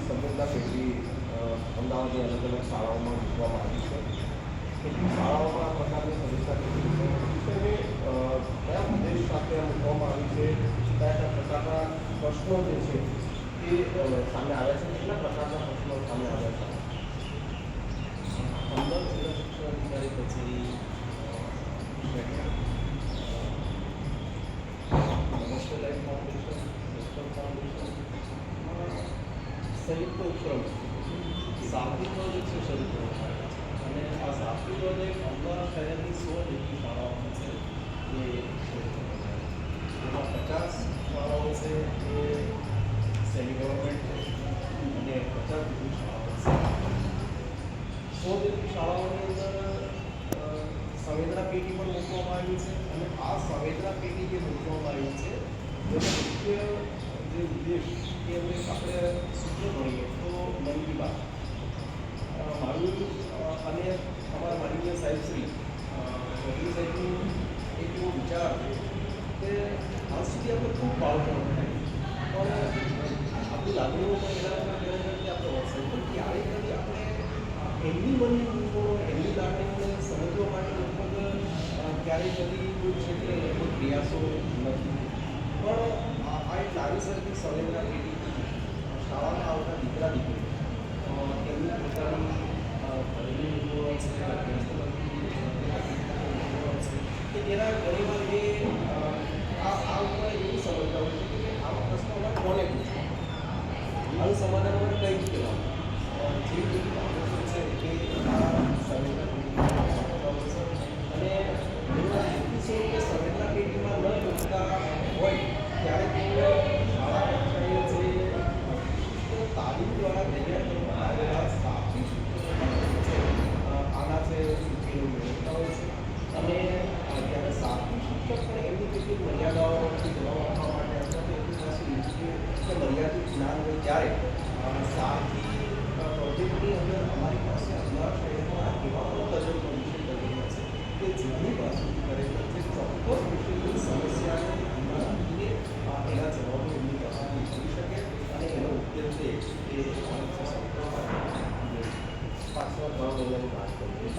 સંવેદના પેઢી અમદાવાદની અલગ અલગ શાળાઓમાં મૂકવામાં આવી છે. કેટલીક શાળાઓમાં આ પ્રકારની સંવેદના પેઢી છે. કયા ઉદ્દેશ સાથે મૂકવામાં આવી છે, કયા કયા પ્રકારના પ્રશ્નો જે છે એ સામે આવ્યા છે, કેટલા પ્રકારના પ્રશ્નો સામે આવ્યા છે? અમદાવાદ જિલ્લા શિક્ષણાધિકારી કચેરી નમસ્તે લાઈફ ફાઉન્ડેશન, નેશનલ ફાઉન્ડેશન સંયુક્ત ઉપક્રમ સાપી પ્રોજેક્ટ છે શરૂ કરવામાં આવ્યા છે. અને આ સાપી પ્રોજેક્ટ અમદાવાદ શહેરની 16 જેટલી શાળાઓમાં છે એ શરૂ કરવામાં આવ્યા છે. એમાં 50 શાળાઓ છે એ સેમી ગવર્મેન્ટ છે અને 50 જેટલી શાળાઓ છે. 100 જેટલી શાળાઓની અંદર સંવેદના પેટી પણ મૂકવામાં આવી છે. અને આ સંવેદના પેટી જે મૂકવામાં આવી છે એનો મુખ્ય જે ઉદ્દેશ કે આપણે સૂત્ર ભણીએ તો મન કી બાત મારું અને અમારા માનનીય સાહેબશ્રી ચૌધરી સાહેબનું એક એવો વિચાર છે કે આજ સુધી આપણે ખૂબ બાળપણ થાય પણ આપણી લાગણીઓ પણ એના કે આપણે વરસાદ પણ ક્યારેય કદી આપણે એમની મનની મૂંઝવણો એમની લાગણીઓને સમજવા માટે લગભગ ક્યારેય કદી કોઈ ક્ષેત્રે કોઈ પ્રયાસો નથી. પણ આ એક નાની સરખી સંવેદના પેઢી શાળામાં આવતા દીકરા દીકરી એમની પોતાની ઘરેલું મૂંઝવણો છે કે એના ઘણીવાર એ આ ઉપર એવું સમજતા હોય છે કે આ પ્રશ્નોમાં કોને પૂછવા, આનું સમાધાન મને કઈ રીતે લાવવું, જે બધી બાબતો છે એ આ સંવેદના પેઢીમાં અને એવા હેતુસર કે સંવેદના પેઢીમાં ન મૂકતા હોય ત્યારે તેઓ શાળા કક્ષાએ જે તાલીમ દ્વારા તૈયાર કરવામાં આવેલા સાપી સૂત્રો છે આના છે સૂચિઓ મેળવતા હોય છે. અને ત્યારે સાપી શિક્ષક પણ એમની કેટલીક મર્યાદાઓથી જવાબ આપવા માટે અથવા તો એમની પાસે મર્યાદિત જ્ઞાન હોય ત્યારે સાપી પ્રોજેક્ટની અંદર અમારી પાસે અમદાવાદ શહેરમાં એવા પણ તજજ્ઞો વિષય તજજ્ઞો છે કે જેમની પાસે ખરેખર જે ચોક્કસ વિષયની સમસ્યાને ધ્યાનમાં રાખીને એના જવાબો એમની પાસેથી કરી શકે અને એનો ઉકેલ છે એ પાછળ 3 મહિનાની વાત કરીએ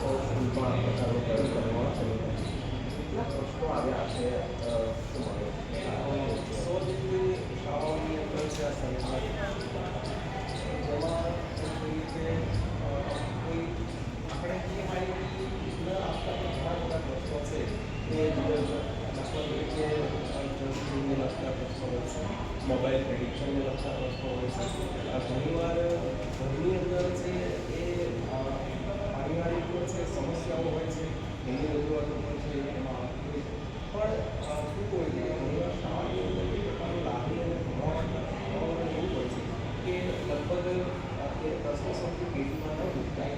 તો સ્કૂલમાં આ પ્રકારનો પ્રયોગ કરવામાં આવ્યો. કેટલા પ્રશ્નો આવ્યા છે? શું મળે 100 જેટલી શાળાઓની અંદર છે આ સંસ્થા જેમાં જોઈએ કે કોઈ આંકડાકીય માહિતી ન આપતા પણ ઘણા બધા પ્રશ્નો છે એ દાખલા તરીકે જનસ્કૂલને લગતા પ્રશ્નો હોય છે, મોબાઈલ એડિક્શનને લગતા પ્રશ્નો હોય છે. ઘણીવાર ઘરની અંદર છે એ પારિવારિક છે સમસ્યાઓ હોય છે એની રજૂઆતો હોય છે એમાં આવતી હોય છે. પણ શું હોય છે કે ઘણીવાર શાળાની અંદર એ પ્રકારની લાગણી અને ભણવામાં એવું હોય છે કે લગભગ એ પ્રશ્નો સૌથી પેઢીમાં ન મૂકતા